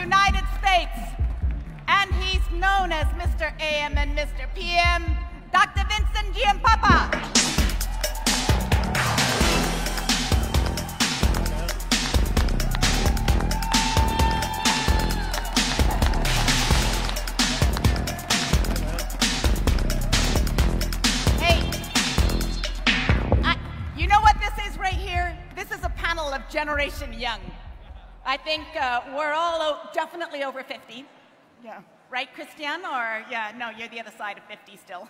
United States. And he's known as Mr. AM and Mr. PM, Dr. Vincent Giampapa. Of Generation Young. I think we're all definitely over 50. Yeah. Right, Christian? Or, yeah, no, you're the other side of 50 still.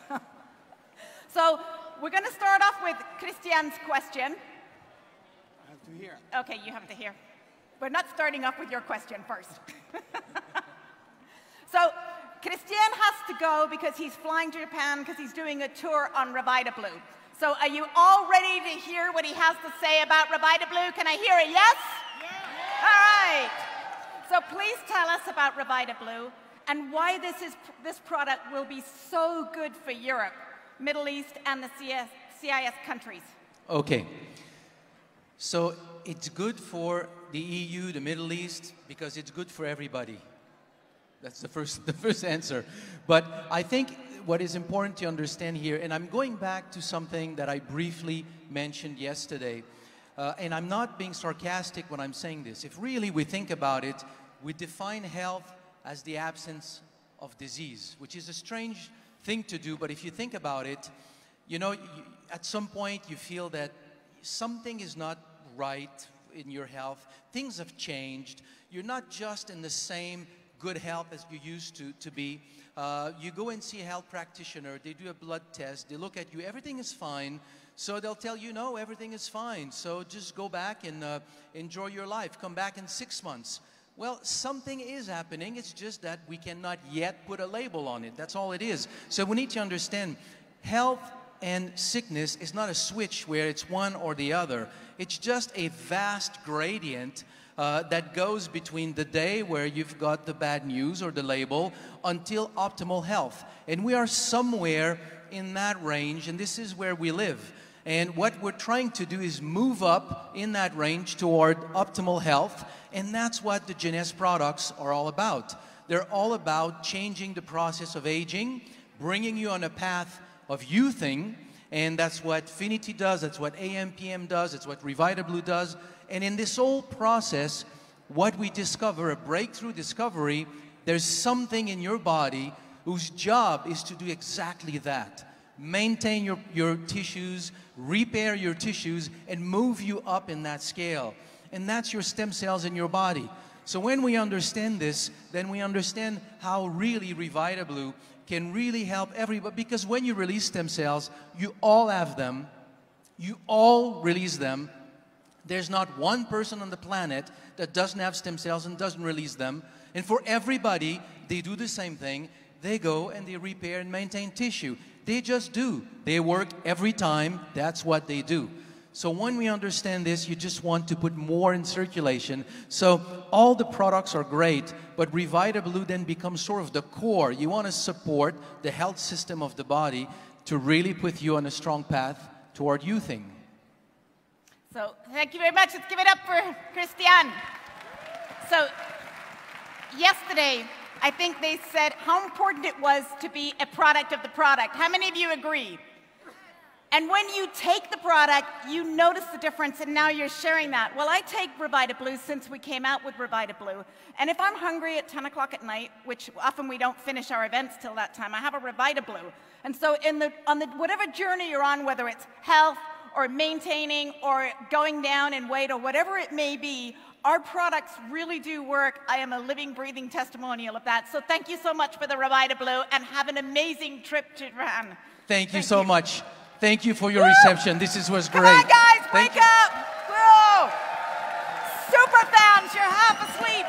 So we're going to start off with Christian's question. I have to hear. Okay, you have to hear. We're not starting off with your question first. So Christian has to go because he's flying to Japan because he's doing a tour on Revita Blue. So are you all ready to hear what he has to say about Revita Blue? Can I hear a yes? Yes. All right. So please tell us about Revita Blue and why this product will be so good for Europe, Middle East, and the CIS countries. Okay. So it's good for the EU, the Middle East, because it's good for everybody. That's the first answer. But I think what is important to understand here, and I'm going back to something that I briefly mentioned yesterday, and I'm not being sarcastic when I'm saying this. If really we think about it, we define health as the absence of disease, which is a strange thing to do, but if you think about it, you know, at some point you feel that something is not right in your health, things have changed, you're not just in the same good health as you used to be. You go and see a health practitioner, they do a blood test, they look at you, everything is fine, so they'll tell you, no, everything is fine, so just go back and enjoy your life, come back in 6 months. Well, something is happening, it's just that we cannot yet put a label on it, that's all it is. So we need to understand, health and sickness is not a switch where it's one or the other, it's just a vast gradient that goes between the day where you've got the bad news or the label until optimal health. And we are somewhere in that range, and this is where we live. And what we're trying to do is move up in that range toward optimal health, and that's what the Jeunesse products are all about. They're all about changing the process of aging, bringing you on a path of youthing, and that's what Finity does, that's what AMPM does, it's what Revita Blue does. And in this whole process, what we discover, a breakthrough discovery, there's something in your body whose job is to do exactly that. Maintain your tissues, repair your tissues, and move you up in that scale. And that's your stem cells in your body. So when we understand this, then we understand how really Revita Blue can really help everybody. Because when you release stem cells, you all have them, you all release them. There's not one person on the planet that doesn't have stem cells and doesn't release them. And for everybody, they do the same thing. They go and they repair and maintain tissue. They just do. They work every time. That's what they do. So when we understand this, you just want to put more in circulation. So all the products are great, but Revita Blue then becomes sort of the core. You want to support the health system of the body to really put you on a strong path toward youthing. So thank you very much. Let's give it up for Christian. So yesterday, I think they said how important it was to be a product of the product. How many of you agree? And when you take the product, you notice the difference, and now you're sharing that. Well, I take Revita Blue since we came out with Revita Blue. And if I'm hungry at 10 o'clock at night, which often we don't finish our events till that time, I have a Revita Blue. And so on the whatever journey you're on, whether it's health, or maintaining, or going down in weight, or whatever it may be, our products really do work. I am a living, breathing testimonial of that. So thank you so much for the Revita Blue, and have an amazing trip to Japan. Thank you so much. Thank you for your reception. This was great. Come on, guys, wake up! Whoa! Super fans, you're half asleep.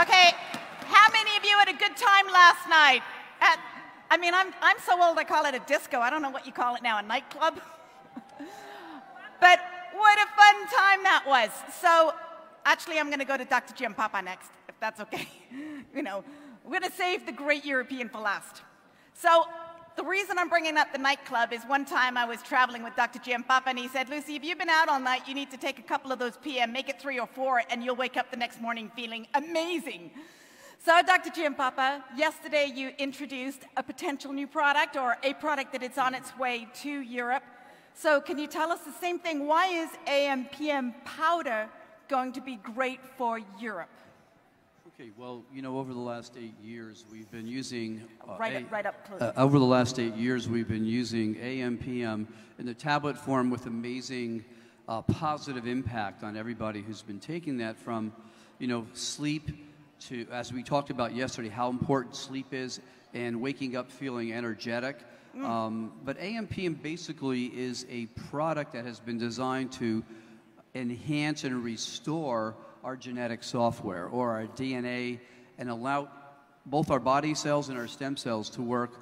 Okay, how many of you had a good time last night? I mean, I'm so old I call it a disco. I don't know what you call it now, a nightclub. But what a fun time that was. So actually, I'm going to go to Dr. Giampapa next, if that's okay. You know, we're going to save the great European for last. So the reason I'm bringing up the nightclub is one time I was traveling with Dr. Giampapa, and he said, Lucy, if you've been out all night, you need to take a couple of those PM, make it 3 or 4, and you'll wake up the next morning feeling amazing. So, Dr. Giampapa, yesterday you introduced a potential new product, or a product that is on its way to Europe. So can you tell us the same thing? Why is AM/PM powder going to be great for Europe? Okay, well, you know, over the last 8 years, we've been using... right up close. Over the last 8 years, we've been using AM/PM in the tablet form with amazing positive impact on everybody who's been taking that from, you know, sleep to, as we talked about yesterday, how important sleep is and waking up feeling energetic. But AM/PM basically is a product that has been designed to enhance and restore our genetic software, or our DNA, and allow both our body cells and our stem cells to work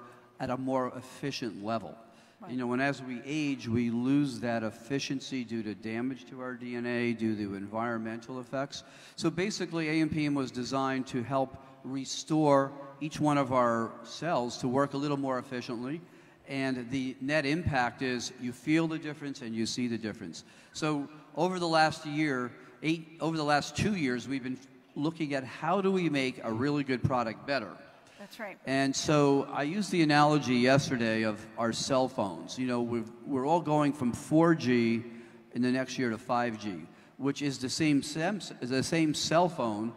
at a more efficient level. Right. You know, and as we age, we lose that efficiency due to damage to our DNA, due to environmental effects. So basically, AM/PM was designed to help restore each one of our cells to work a little more efficiently. And the net impact is you feel the difference and you see the difference. So over the last 2 years, we've been looking at how do we make a really good product better. That's right. And so I used the analogy yesterday of our cell phones. You know, we're all going from 4G in the next year to 5G, which is the same cell phone,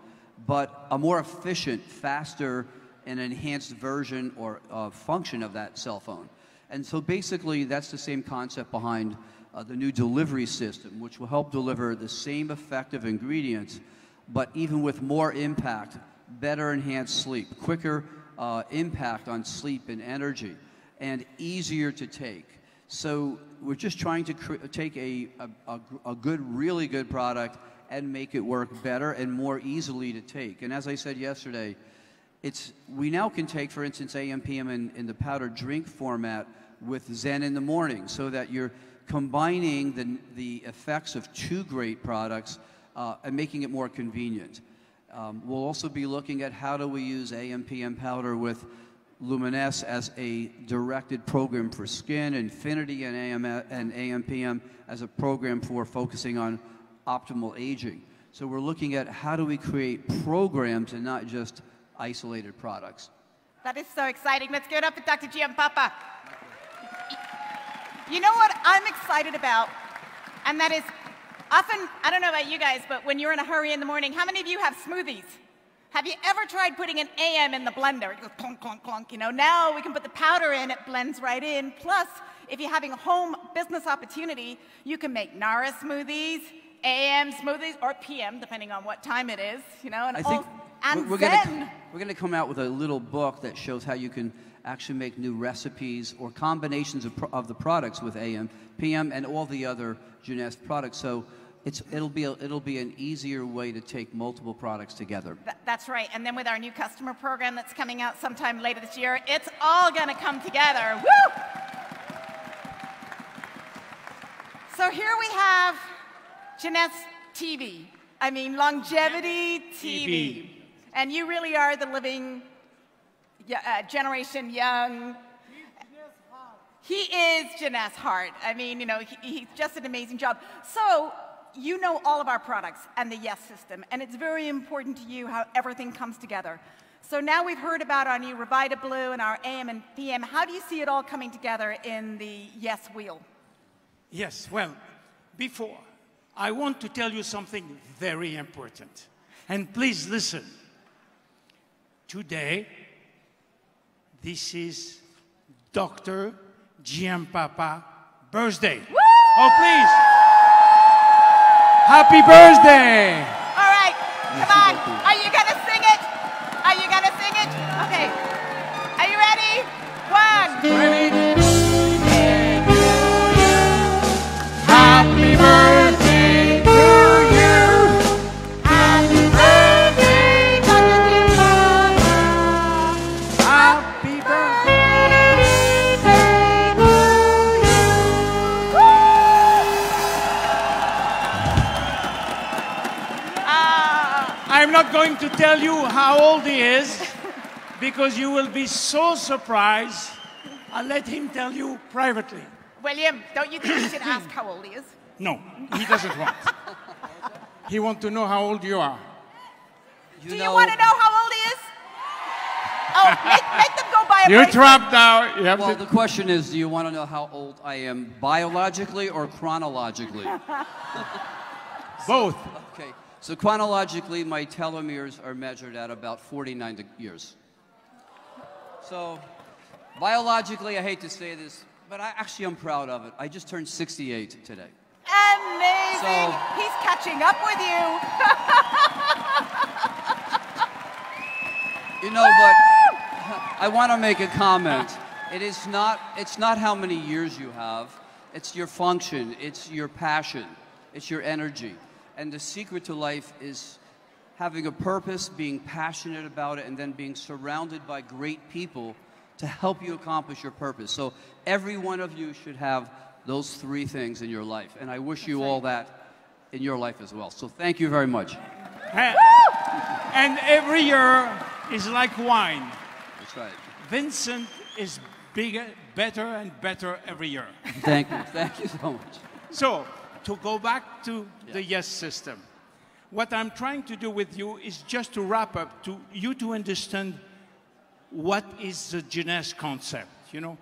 but a more efficient, faster, and enhanced version or function of that cell phone. And so basically, that's the same concept behind the new delivery system, which will help deliver the same effective ingredients, but even with more impact, better enhanced sleep, quicker impact on sleep and energy, and easier to take. So we're just trying to take a really good product and make it work better and more easily to take. And as I said yesterday, we now can take, for instance, AM/PM in the powdered drink format with Zen in the morning, so that you're combining the effects of 2 great products and making it more convenient. We'll also be looking at how do we use AM/PM powder with Luminesce as a directed program for skin, Infinity and AM/PM as a program for focusing on optimal aging. So we're looking at how do we create programs and not just isolated products. That is so exciting. Let's give it up for Dr. Giampapa. You know what I'm excited about? And that is, often, I don't know about you guys, but when you're in a hurry in the morning, how many of you have smoothies? Have you ever tried putting an AM in the blender? It goes clunk, clunk, clunk. You know, now we can put the powder in, it blends right in. Plus, if you're having a home business opportunity, you can make Nara smoothies, AM smoothies, or PM, depending on what time it is. You know, and I think we're going to come out with a little book that shows how you can actually make new recipes or combinations of the products with AM, PM, and all the other Jeunesse products. So it'll be an easier way to take multiple products together. That's right. And then with our new customer program that's coming out sometime later this year, it's all going to come together. Woo! So here we have Jeunesse TV. I mean, longevity TV. And you really are the living generation young. He is Jeunesse Heart. I mean, you know, he's just an amazing job. So you know all of our products and the Yes system, and it's very important to you how everything comes together. So now we've heard about our new Revita Blue and our AM and PM. How do you see it all coming together in the Yes wheel? Yes, well, before, I want to tell you something very important. And please listen. Today, this is Dr. Giampapa birthday. Woo! Oh, please. Happy birthday. All right, come on. Are you going to sing it? Are you going to sing it? Okay. Are you ready? 1. Ready? Happy birthday to you. Happy birthday, Dr. Giampapa. Happy birthday. I'm not going to tell you how old he is because you will be so surprised I'll let him tell you privately. William, don't you think you should ask how old he is? No, he doesn't want. He wants to know how old you are. Do you want to know how old he is? Oh, make them go buy a You're bracelet. trapped now. You have Well, to... the question is, do you want to know how old I am biologically or chronologically? Both. Okay, so chronologically, my telomeres are measured at about 49 years. So, biologically, I hate to say this, but I'm proud of it. I just turned 68 today. Amazing. So- He's catching up with you. You know, but I want to make a comment. It's not how many years you have. It's your function. It's your passion. It's your energy. And the secret to life is having a purpose, being passionate about it, and then being surrounded by great people to help you accomplish your purpose. So every one of you should have those three things in your life. And I wish you all that in your life as well. So thank you very much. And every year is like wine. That's right. Vincent is bigger, better and better every year. Thank you. Thank you so much. So, to go back to the yes system, what I'm trying to do with you is just to wrap up, to you to understand what is the Jeunesse concept, you know.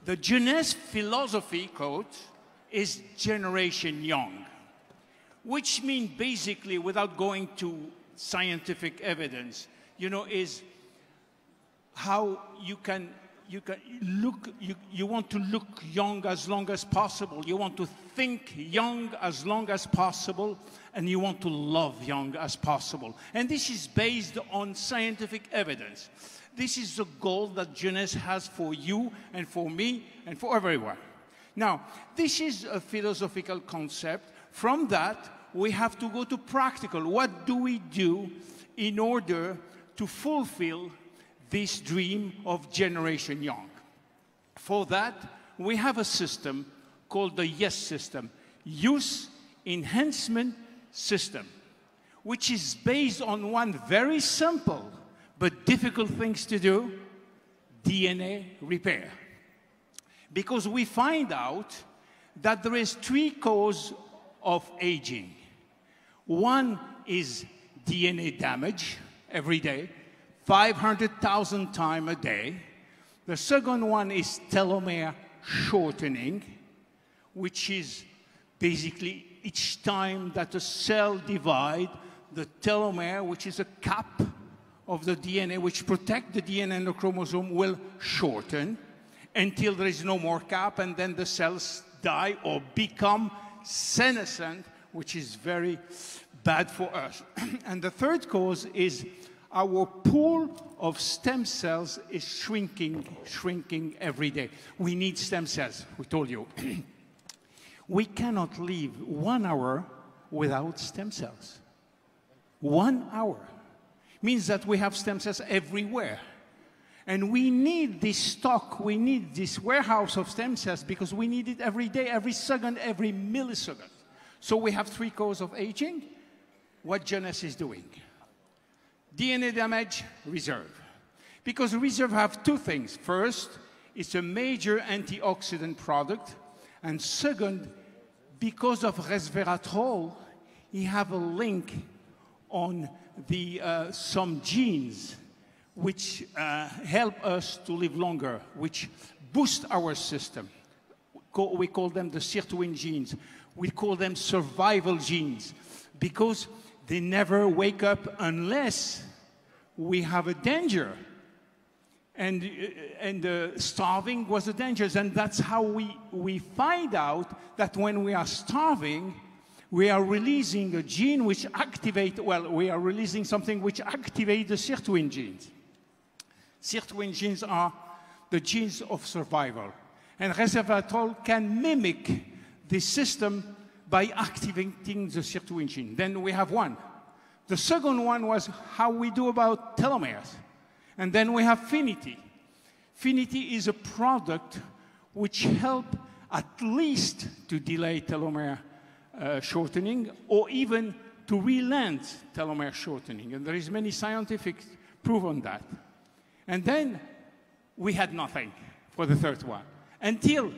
The Jeunesse philosophy quote is generation young, which means basically, without going to scientific evidence, you know, is how you want to look young as long as possible. You want to think young as long as possible, and you want to love young as possible. And this is based on scientific evidence. This is the goal that Jeunesse has for you and for me and for everyone. Now, this is a philosophical concept. From that, we have to go to practical. What do we do in order to fulfill this dream of Generation Young? For that, we have a system called the YES system, Youth Enhancement System, which is based on one very simple but difficult things to do, DNA repair. Because we find out that there is three causes of aging. One is DNA damage every day, 500,000 times a day. The second one is telomere shortening, which is basically each time that a cell divides, the telomere, which is a cap of the DNA, which protects the DNA and the chromosome, will shorten until there is no more cap, and then the cells die or become senescent, which is very bad for us. And the third cause is our pool of stem cells is shrinking every day. We need stem cells, we told you. We cannot live 1 hour without stem cells. 1 hour means that we have stem cells everywhere. And we need this stock, we need this warehouse of stem cells because we need it every day, every second, every millisecond. So we have three causes of aging. What Jeunesse is doing. DNA damage, reserve. Because reserve have two things. First, it's a major antioxidant product. And second, because of resveratrol, you have a link on the, some genes which help us to live longer, which boost our system. We call them the sirtuin genes. We call them survival genes because they never wake up unless we have a danger. And starving was a danger. And that's how we find out that when we are starving, we are releasing a gene which activates, well, we are releasing something which activates the sirtuin genes. Sirtuin genes are the genes of survival. And resveratrol can mimic this system by activating the sirtuin gene. Then we have one. The second one was how we do about telomeres. And then we have Finity. Finity is a product which helps at least to delay telomere shortening or even to relent telomere shortening. And there is many scientific proof on that. And then we had nothing for the third one, until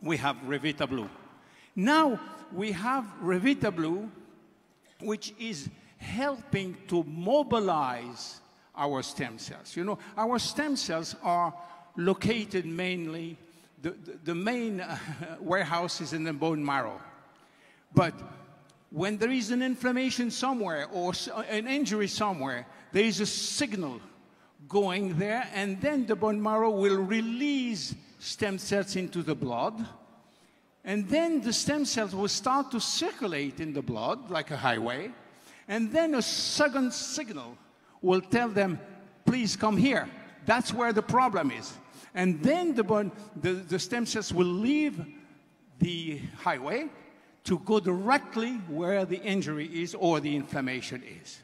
we have Revita Blue. Now we have Revita Blue, which is helping to mobilize our stem cells. You know, our stem cells are located mainly, the main warehouse is in the bone marrow. But when there is an inflammation somewhere or an injury somewhere, there is a signal going there, and then the bone marrow will release stem cells into the blood, and then the stem cells will start to circulate in the blood like a highway, and then a second signal will tell them, please come here. That's where the problem is. And then the stem cells will leave the highway to go directly where the injury is or the inflammation is.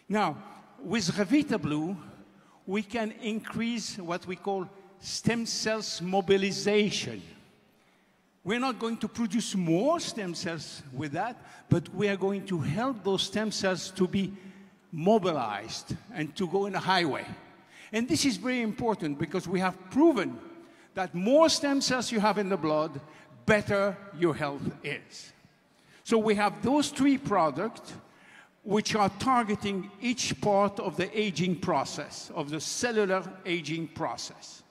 Now, with Revita Blue, we can increase what we call stem cells mobilization. We're not going to produce more stem cells with that, but we are going to help those stem cells to be mobilized and to go in a highway. And this is very important because we have proven that more stem cells you have in the blood, better your health is. So we have those three products which are targeting each part of the aging process, of the cellular aging process.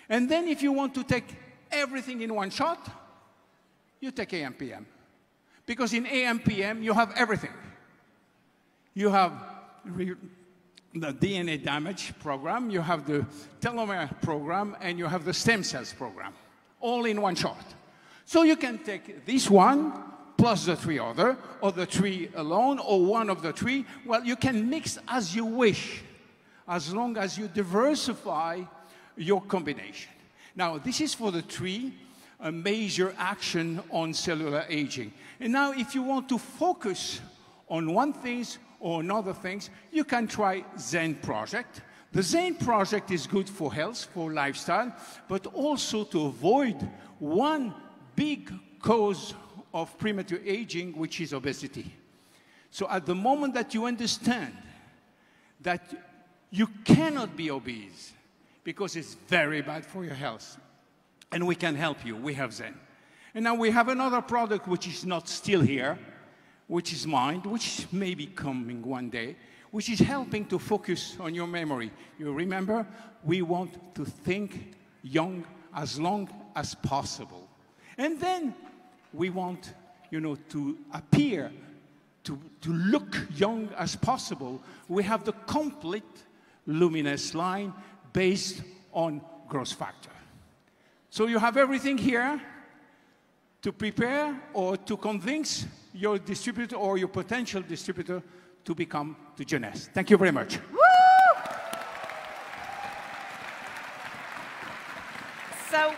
And then if you want to take everything in one shot, you take AMPM. Because in AMPM, you have everything. You have the DNA damage program, you have the telomere program, and you have the stem cells program, all in one shot. So you can take this one, plus the three other, or the three alone, or one of the three. Well, you can mix as you wish, as long as you diversify your combination. Now, this is for the three major action on cellular aging. And now, if you want to focus on one thing or another things, you can try Zen Project. The Zen Project is good for health, for lifestyle, but also to avoid one big cause of premature aging, which is obesity. So at the moment that you understand that you cannot be obese because it's very bad for your health, and we can help you, we have Zen. And now we have another product which is not still here, which is Mind, which may be coming one day, which is helping to focus on your memory. You remember, we want to think young as long as possible. And then we want, you know, to appear, to look young as possible. We have the complete Luminous line based on growth factor. So you have everything here to prepare or to convince your distributor or your potential distributor to become the Jeunesse. Thank you very much. Woo! So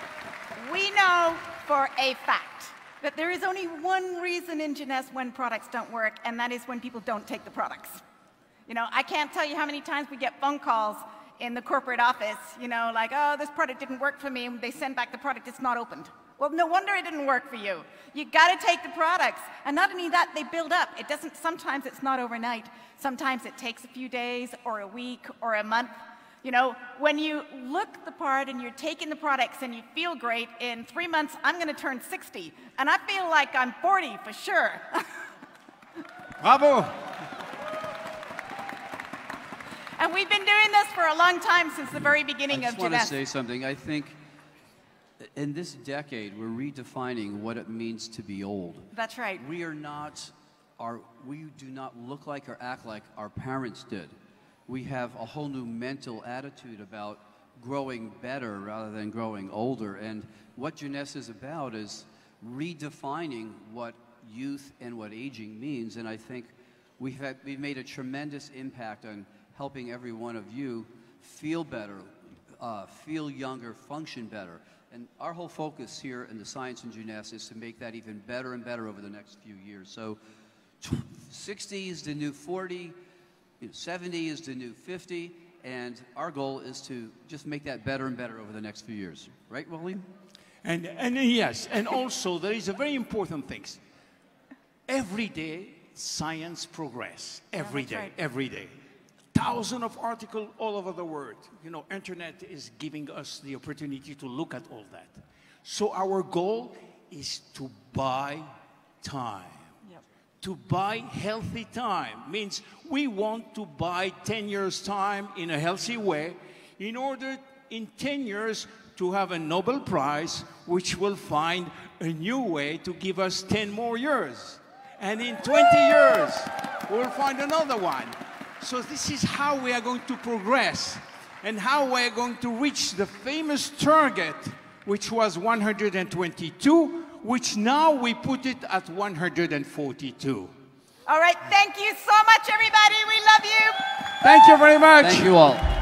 we know for a fact that there is only one reason in Jeunesse when products don't work, and that is when people don't take the products. You know, I can't tell you how many times we get phone calls in the corporate office, you know, like, oh, this product didn't work for me, and they send back the product, it's not opened. Well, no wonder it didn't work for you. You got to take the products. And not only that, they build up. It doesn't, sometimes it's not overnight. Sometimes it takes a few days or a week or a month. You know, when you look the part and you're taking the products and you feel great, in 3 months, I'm going to turn 60. And I feel like I'm 40 for sure. Bravo. And we've been doing this for a long time, since the very beginning of Jeunesse. I just want to say something. I think in this decade, we're redefining what it means to be old. That's right. We do not look like or act like our parents did. We have a whole new mental attitude about growing better rather than growing older. And what Jeunesse is about is redefining what youth and what aging means. And I think we've made a tremendous impact on helping every one of you feel better, feel younger, function better. And our whole focus here in the Science in Jeunesse is to make that even better and better over the next few years. So 60 is the new 40, 70 is the new 50, and our goal is to just make that better and better over the next few years. Right, William? And yes, and also there is a very important thing. Every day, science progress. Every day, right. every day. thousands of articles all over the world. You know, internet is giving us the opportunity to look at all that. So our goal is to buy time. To buy healthy time means we want to buy 10 years time in a healthy way in order in 10 years to have a Nobel Prize which will find a new way to give us 10 more years. And in 20 years, we'll find another one. So this is how we are going to progress and how we are going to reach the famous target, which was 122, which now we put it at 142. All right, thank you so much, everybody. We love you. Thank you very much. Thank you all.